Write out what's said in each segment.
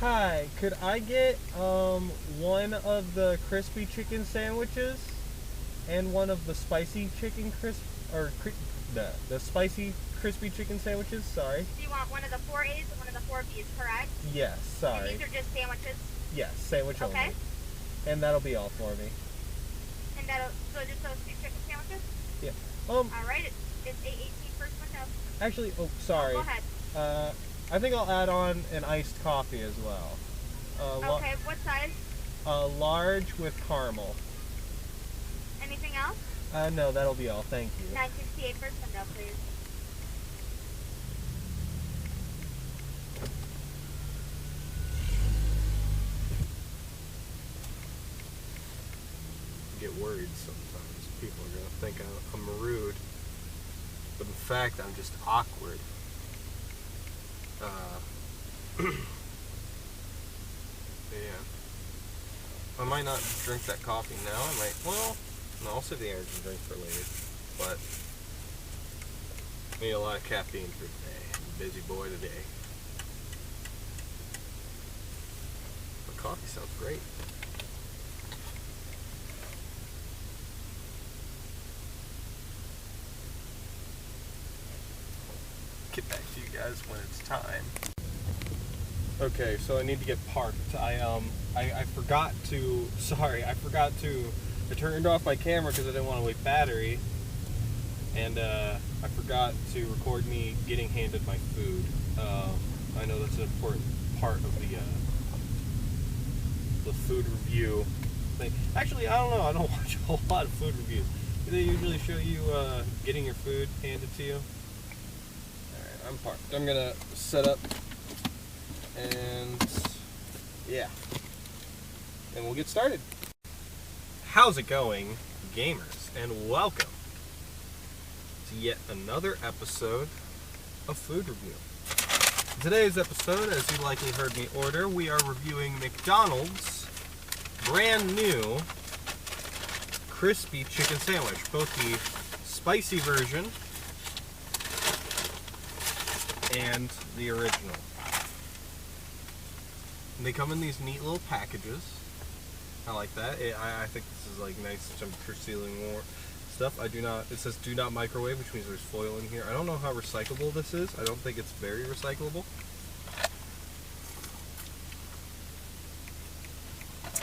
Hi, could I get one of the crispy chicken sandwiches and one of the spicy chicken the spicy crispy chicken sandwiches? Sorry. Do you want one of the 4A's and one of the 4B's, correct? Yes, sorry. And these are just sandwiches? Yes, sandwich Okay. only. And that'll be all for me. And so just those two chicken sandwiches? Yeah. Alright, it's 8:18 first window. Actually, sorry. Go ahead. I think I'll add on an iced coffee as well. Okay, what size? Large with caramel. Anything else? No, that'll be all. Thank you. 968 first window, please. Get worried sometimes. People are gonna think I'm rude, but in fact I'm just awkward. Yeah. I might not drink that coffee now. I might. Well, no, I'll save the energy drink for later. But need a lot of caffeine for today. I'm a busy boy today. But coffee sounds great. Get back to you guys when it's time. Okay, so I need to get parked. I forgot to. Sorry, I forgot to. I turned off my camera because I didn't want to waste battery, and I forgot to record me getting handed my food. I know that's an important part of the food review thing. Actually, I don't know. I don't watch a whole lot of food reviews. Do they usually show you getting your food handed to you? Alright, I'm parked. I'm gonna set up and yeah. And we'll get started. How's it going, gamers? And welcome to yet another episode of Food Review. In today's episode, as you likely heard me order, we are reviewing McDonald's brand new crispy chicken sandwich, both the spicy version and the original. And they come in these neat little packages. I like that. I think this is like nice temperature sealing stuff. It says do not microwave, which means there's foil in here. I don't know how recyclable this is. I don't think it's very recyclable.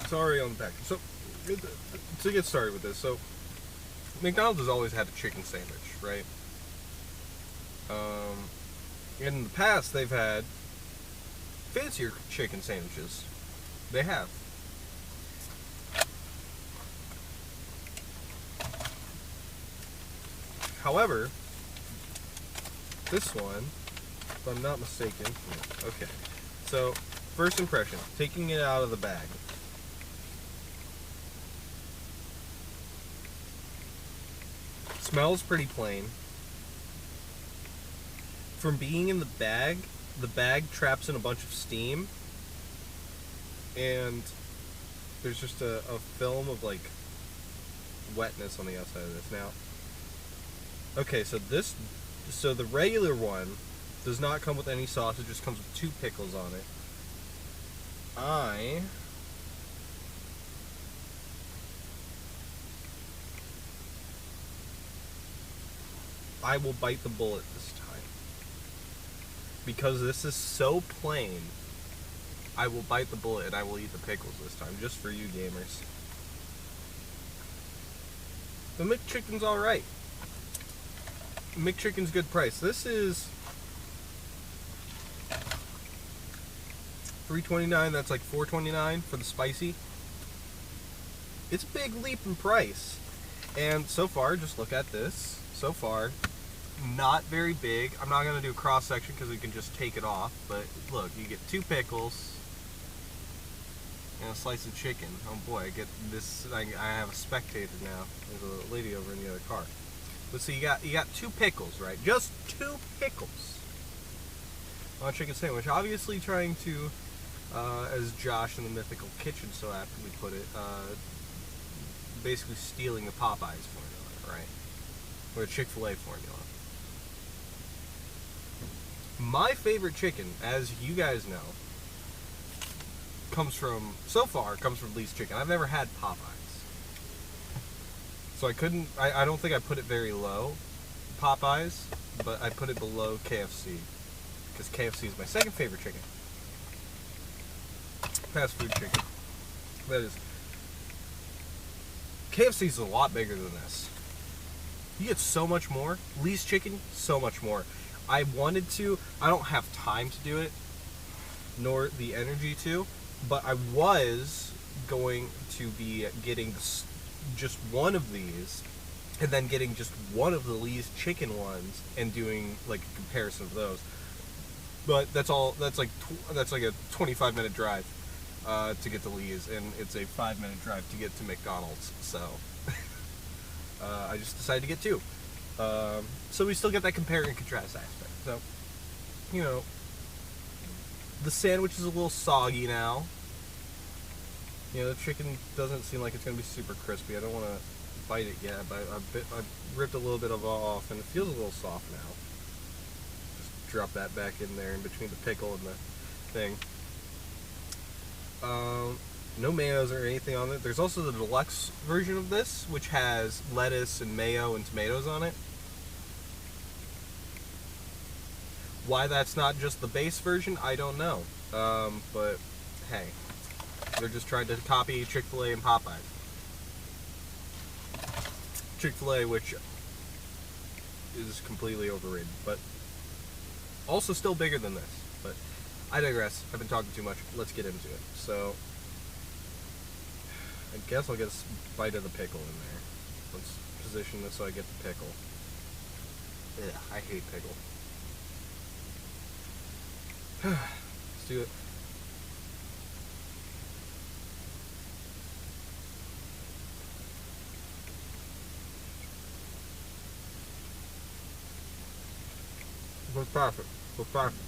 It's already on the package. So, to get started with this, so McDonald's has always had a chicken sandwich, right? In the past, they've had fancier chicken sandwiches. They have. However, this one, if I'm not mistaken, okay. So, first impression, taking it out of the bag. Smells pretty plain. From being in the bag traps in a bunch of steam, and there's just a film of like wetness on the outside of this. Now, okay, so the regular one does not come with any sauce. It just comes with 2 pickles on it. I will bite the bullet this time. Because this is so plain, I will bite the bullet and I will eat the pickles this time, just for you gamers. The McChicken's alright. McChicken's good price. This is $3.29, that's like $4.29 for the spicy. It's a big leap in price. And so far, just look at this. So far, not very big. I'm not going to do a cross section because we can just take it off. But look, you get 2 pickles and a slice of chicken. Oh boy, I get this. I have a spectator now. There's a lady over in the other car. But so you got 2 pickles, right? Just 2 pickles on a chicken sandwich. Obviously trying to, as Josh in the Mythical Kitchen so aptly put it, basically stealing the Popeyes formula, right? Or a Chick-fil-A formula. My favorite chicken, as you guys know, comes from Lee's Chicken. I've never had Popeyes, so I don't think I put it very low, Popeyes, but I put it below KFC because KFC is my second favorite chicken. Fast food chicken. That is. KFC is a lot bigger than this. You get so much more. Lee's Chicken, so much more. I wanted to. I don't have time to do it, nor the energy to, but I was going to be getting just one of these, and then getting just one of the Lee's Chicken ones, and doing like a comparison of those. But that's all. That's like a 25-minute drive to get to Lee's, and it's a 5-minute drive to get to McDonald's. So I just decided to get two. So we still get that compare and contrast aspect. So, you know, the sandwich is a little soggy now. You know, the chicken doesn't seem like it's going to be super crispy. I don't want to bite it yet, but I ripped a little bit of it off, and it feels a little soft now. Just drop that back in there in between the pickle and the thing. No mayos or anything on it. There's also the deluxe version of this, which has lettuce and mayo and tomatoes on it. Why that's not just the base version, I don't know. But hey, they're just trying to copy Chick-fil-A and Popeye. Chick-fil-A, which is completely overrated, but also still bigger than this. But I digress. I've been talking too much. Let's get into it. So, I guess I'll get a bite of the pickle in there. Let's position this so I get the pickle. Ugh, I hate pickle. Let's do it. What's perfect? What's perfect?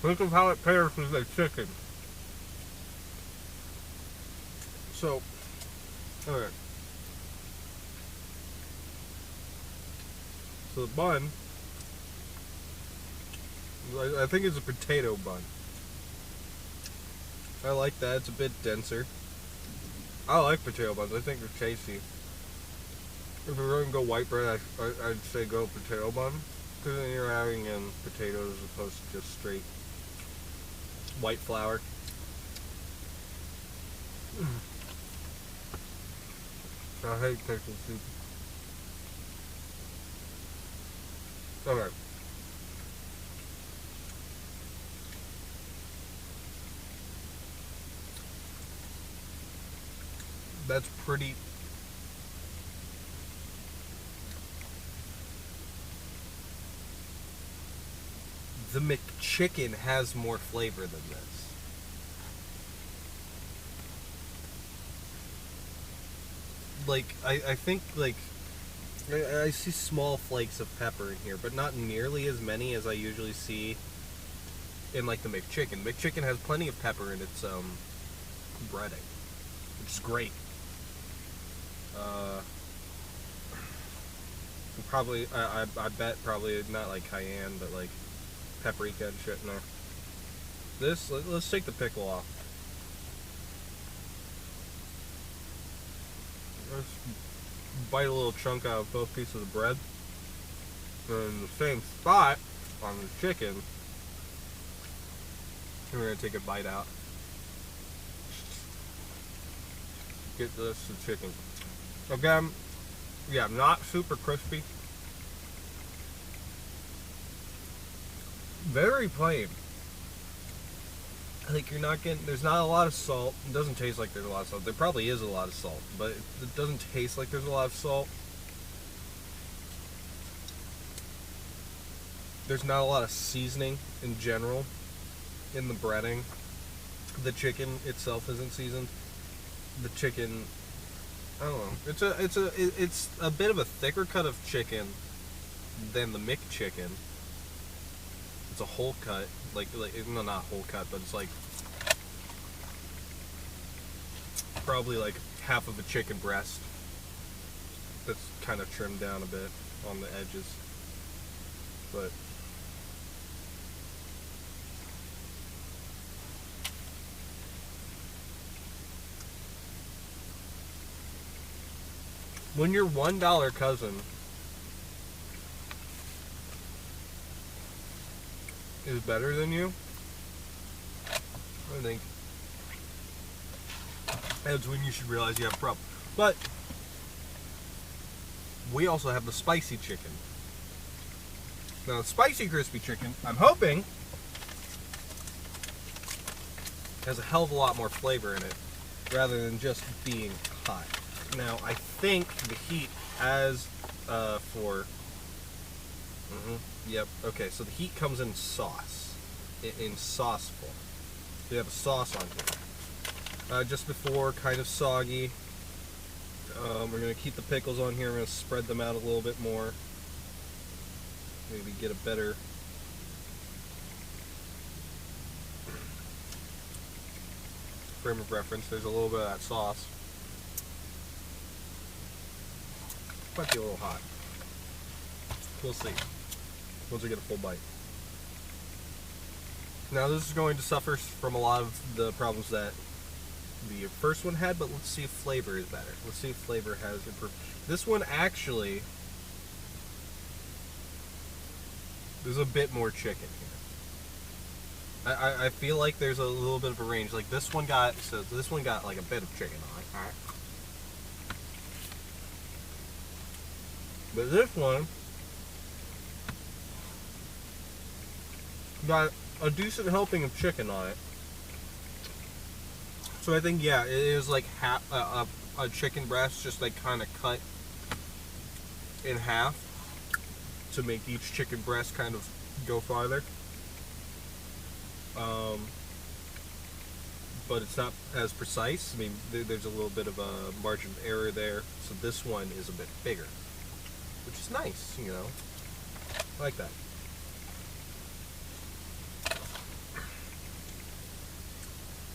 Think of how it pairs with the chicken. So, alright. So the bun, I think it's a potato bun. I like that. It's a bit denser. I like potato buns. I think they're tasty. If we're going to go white bread, I'd say go potato bun. Because then you're adding in potatoes as opposed to just straight white flour. I hate pickle soup. Okay. That's pretty. The McChicken has more flavor than this. Like, I think, like, I see small flakes of pepper in here, but not nearly as many as I usually see in, like, the McChicken. McChicken has plenty of pepper in its, breading, which is great. Probably, I bet probably not like cayenne, but like paprika and shit in there. This, let's take the pickle off. Let's bite a little chunk out of both pieces of bread. And in the same spot on the chicken, we're going to take a bite out. Get this to chicken. Again, yeah, not super crispy. Very plain. Like, you're not getting, there's not a lot of salt. It doesn't taste like there's a lot of salt. There probably is a lot of salt, but it doesn't taste like there's a lot of salt. There's not a lot of seasoning in general in the breading. The chicken itself isn't seasoned. The chicken, I don't know. It's a bit of a thicker cut of chicken than the McChicken. It's a whole cut, like no, not whole cut, but it's like probably like half of a chicken breast that's kind of trimmed down a bit on the edges. But When your $1 cousin is better than you, I think that's when you should realize you have a problem. But we also have the spicy chicken. Now, the spicy crispy chicken, I'm hoping, has a hell of a lot more flavor in it, rather than just being hot. Now, I think the heat has yep, okay, so the heat comes in sauce, in sauce form. We have a sauce on here. Just before, kind of soggy. We're going to keep the pickles on here. We're going to spread them out a little bit more. Maybe get a better frame of reference. There's a little bit of that sauce. Might be a little hot. We'll see once we get a full bite. Now this is going to suffer from a lot of the problems that the first one had, but let's see if flavor is better. Let's see if flavor has improved. This one actually, there's a bit more chicken here. I feel like there's a little bit of a range. Like this one got like a bit of chicken on it. Alright. But this one got a decent helping of chicken on it. So I think, yeah, it is like half a chicken breast, just like kind of cut in half to make each chicken breast kind of go farther. But it's not as precise. I mean, there's a little bit of a margin of error there. So this one is a bit bigger, which is nice, you know. I like that.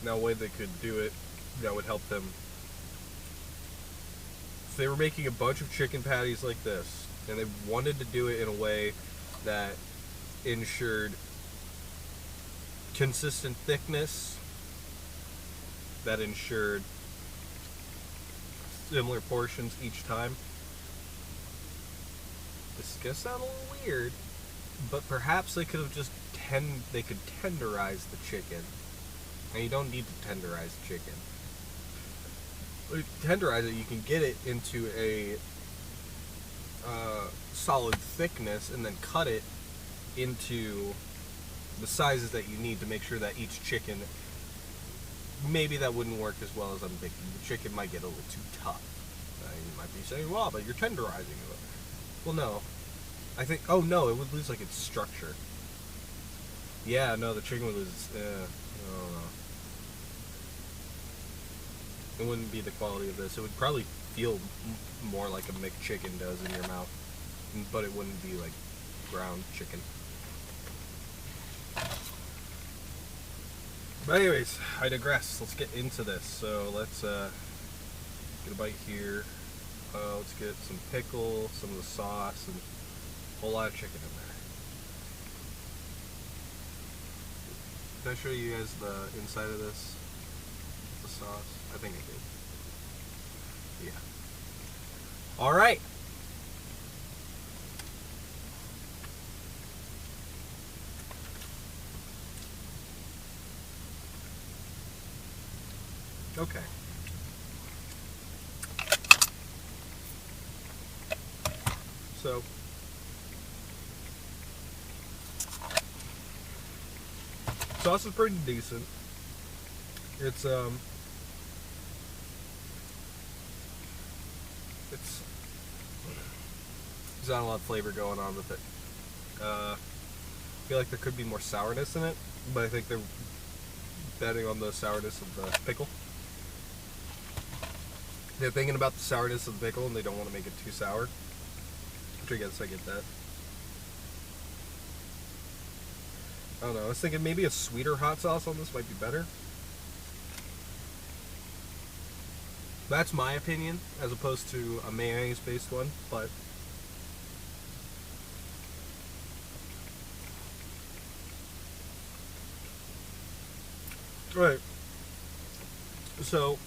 Now, a way they could do it that would help them. If they were making a bunch of chicken patties like this, and they wanted to do it in a way that ensured consistent thickness, that ensured similar portions each time. This is gonna sound a little weird, but perhaps they could have just they could tenderize the chicken. And you don't need to tenderize the chicken. Tenderize it, you can get it into a solid thickness and then cut it into the sizes that you need to make sure that each chicken, maybe that wouldn't work as well as I'm thinking. The chicken might get a little too tough. You might be saying, well, but you're tenderizing it. Well, no. I think, oh no, it would lose like its structure. Yeah, no, the chicken would lose, I don't know. It wouldn't be the quality of this. It would probably feel more like a McChicken does in your mouth, but it wouldn't be like ground chicken. But anyways, I digress. Let's get into this. So let's get a bite here. Let's get some pickle, some of the sauce, and a whole lot of chicken in there. Did I show you guys the inside of this? The sauce? I think I did. Yeah. Alright. Okay. So, sauce is pretty decent. It's there's not a lot of flavor going on with it. I feel like there could be more sourness in it, but I think they're betting on the sourness of the pickle. They're thinking about the sourness of the pickle and they don't want to make it too sour, which I guess I get that. I don't know, I was thinking maybe a sweeter hot sauce on this might be better. That's my opinion, as opposed to a mayonnaise-based one, but right. So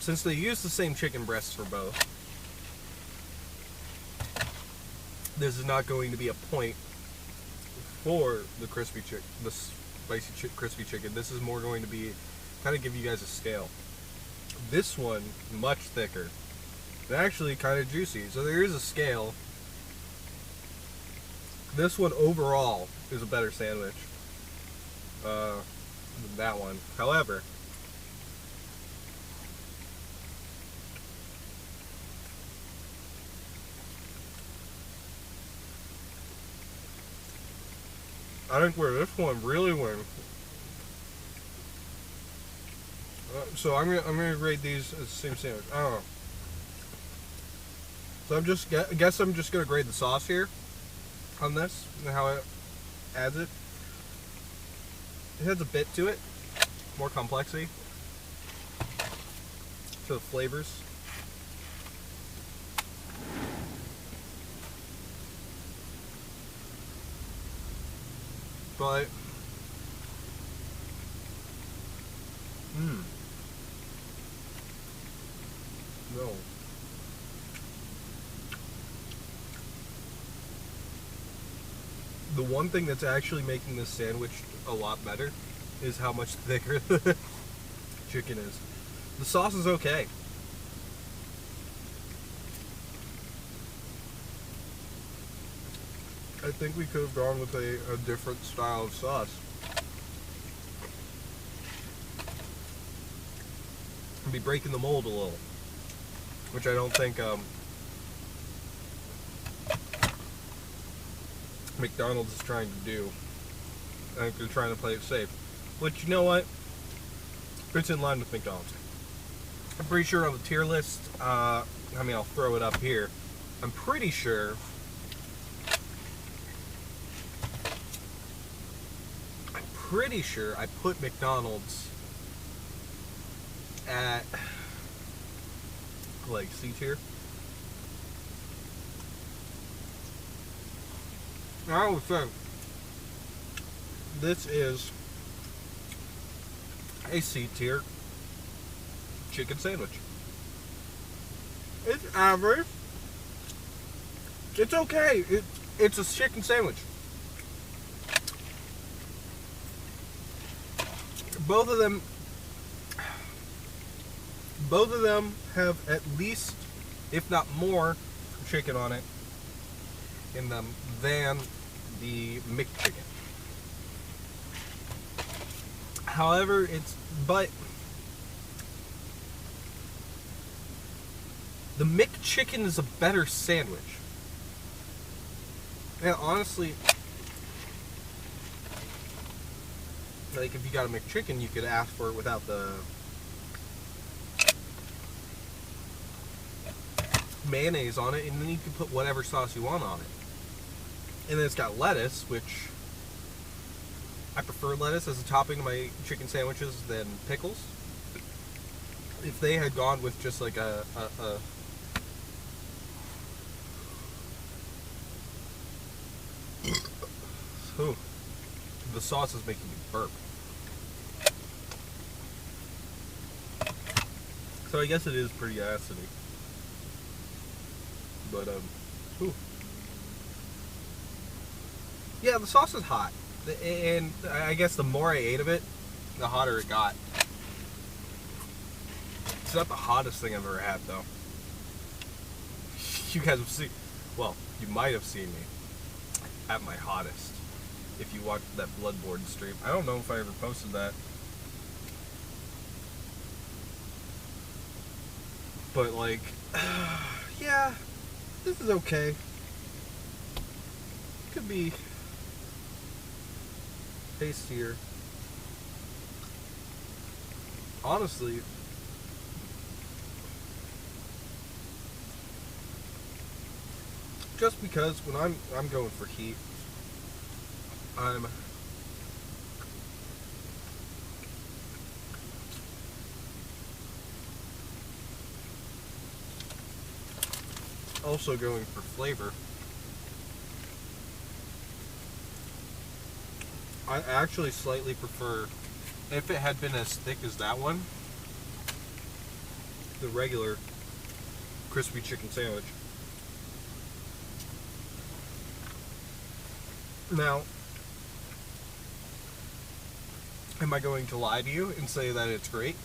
since they use the same chicken breasts for both, this is not going to be a point for the crispy chicken, the spicy crispy chicken. This is more going to be kind of give you guys a scale. This one much thicker, and actually kind of juicy. So there is a scale. This one overall is a better sandwich than that one. However, I think where this one really wins. So I'm gonna grade these as the same sandwich. I don't know. So I guess I'm just gonna grade the sauce here on this and how it adds it. It has a bit to it, more complexity to the flavors. But no. The one thing that's actually making this sandwich a lot better is how much thicker the chicken is. The sauce is okay. I think we could have gone with a different style of sauce. And be breaking the mold a little, which I don't think McDonald's is trying to do. I think they're trying to play it safe. But you know what? It's in line with McDonald's. I'm pretty sure on the tier list, I mean, I'll throw it up here. I'm pretty sure I put McDonald's at like C tier. I would say this is a C tier chicken sandwich. It's average. It's okay. It's a chicken sandwich. Both of them have at least, if not more, chicken on it in them than the McChicken. However, the McChicken is a better sandwich. And honestly, like if you got a McChicken, you could ask for it without the mayonnaise on it, and then you can put whatever sauce you want on it. And then it's got lettuce, which I prefer lettuce as a topping to my chicken sandwiches than pickles. If they had gone with just like Ooh, the sauce is making me burp. So I guess it is pretty acidy. But ooh. Yeah, the sauce is hot. And I guess the more I ate of it, the hotter it got. It's not the hottest thing I've ever had, though. You guys have seen, well, you might have seen me at my hottest if you watched that Bloodborne stream. I don't know if I ever posted that. But, like, yeah, this is okay. Could be tastier. Honestly, just because when I'm going for heat, I'm also going for flavor. I actually slightly prefer, if it had been as thick as that one, the regular crispy chicken sandwich. Now, am I going to lie to you and say that it's great?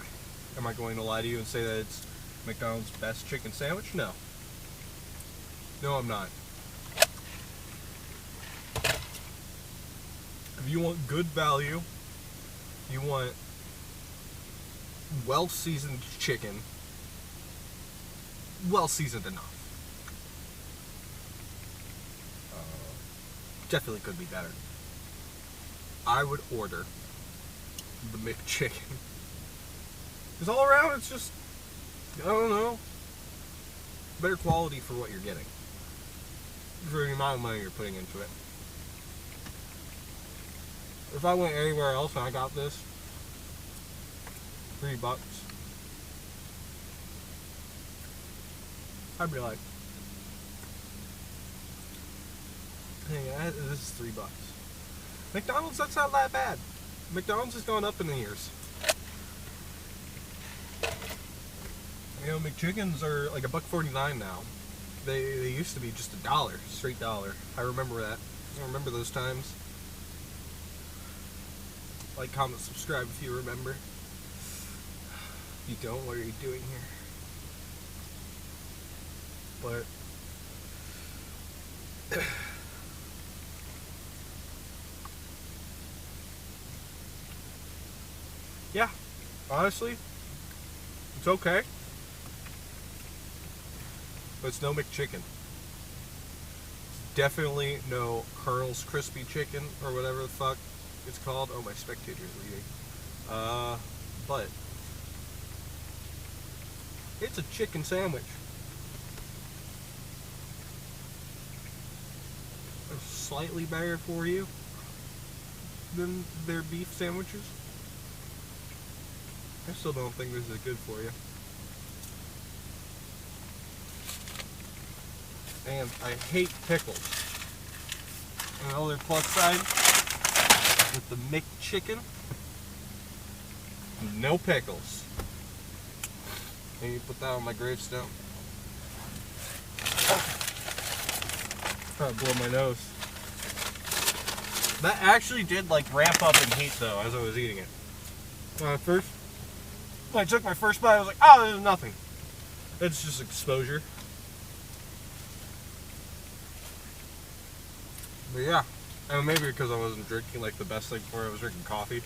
Am I going to lie to you and say that it's McDonald's best chicken sandwich? No. No, I'm not. If you want good value, you want well-seasoned chicken, well-seasoned enough. Definitely could be better. I would order the McChicken. Because all around, it's just, I don't know, better quality for what you're getting. For the amount of money you're putting into it. If I went anywhere else and I got this, $3, I'd be like, hey, this is $3. McDonald's, that's not that bad. McDonald's has gone up in the years. You know, McChickens are like $1.49 now. They used to be just $1, straight dollar. I remember that. I remember those times. Like, comment, subscribe if you remember. If you don't, what are you doing here? But yeah, honestly, it's okay. But it's no McChicken. It's definitely no Colonel's Crispy Chicken or whatever the fuck it's called. Oh, my spectator's leaving. But it's a chicken sandwich. It's slightly better for you than their beef sandwiches. I still don't think this is good for you. And I hate pickles. Another plus side with the McChicken, no pickles. Maybe put that on my gravestone. Oh, blow my nose. That actually did like ramp up in heat though as I was eating it. First, when I took my first bite, I was like, oh, there's nothing. It's just exposure. But yeah, and maybe because I wasn't drinking like the best thing for it, I was drinking coffee.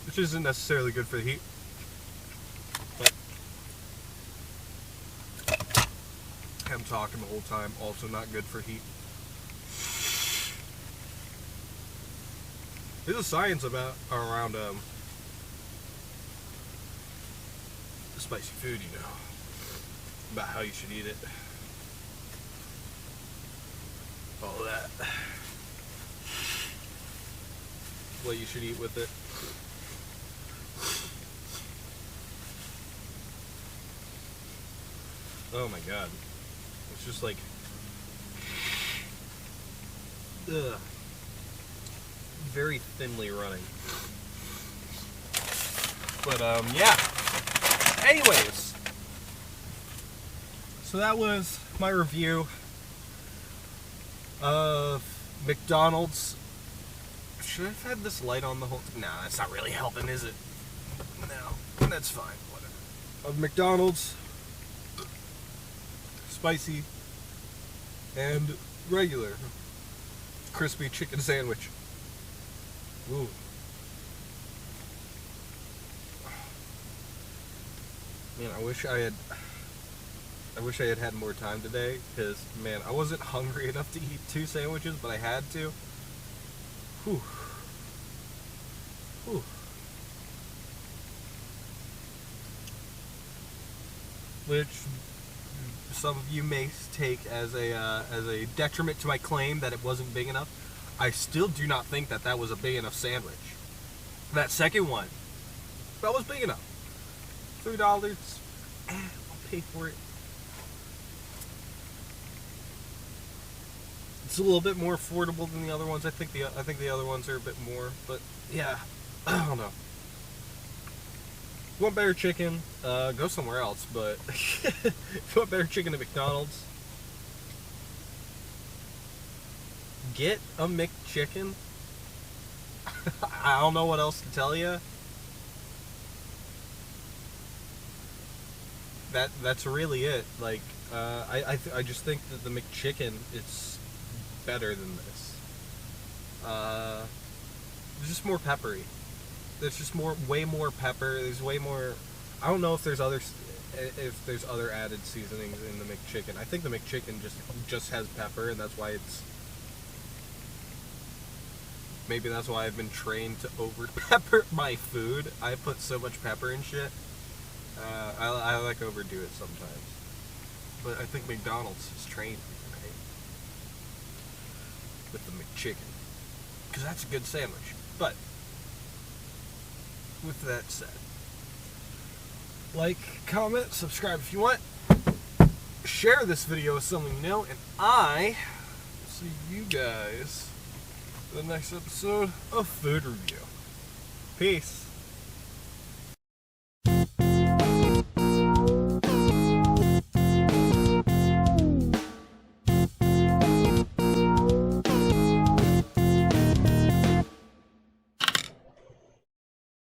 Which isn't necessarily good for the heat. But I'm talking the whole time, also not good for heat. There's a science around spicy food, you know, about how you should eat it. All that. What you should eat with it. Oh my god. It's just like, ugh. Very thinly running. But yeah. Anyways. So that was my review of McDonald's. Should I have had this light on the whole time? Nah, that's not really helping, is it? No, that's fine, whatever. Of McDonald's spicy and regular crispy chicken sandwich. Ooh. Man, I wish I had had more time today, because, man, I wasn't hungry enough to eat 2 sandwiches, but I had to. Whew. Whew. Which some of you may take as a detriment to my claim that it wasn't big enough. I still do not think that was a big enough sandwich. That second one, that was big enough. $3, I'll pay for it. It's a little bit more affordable than the other ones. I think the other ones are a bit more, but yeah, I don't know. you want better chicken, go somewhere else. But if you want better chicken at McDonald's, get a McChicken. I don't know what else to tell you. That's really it. Like, I just think that the McChicken is better than this. It's just more peppery. There's just way more pepper. There's way more. I don't know if there's other added seasonings in the McChicken. I think the McChicken just has pepper, and that's why it's. Maybe that's why I've been trained to over pepper my food. I put so much pepper in shit. I like overdo it sometimes. But I think McDonald's has trained me, right? With the McChicken. Because that's a good sandwich. But, with that said, like, comment, subscribe if you want. Share this video with someone you know. And I will see you guys in the next episode of Food Review. Peace.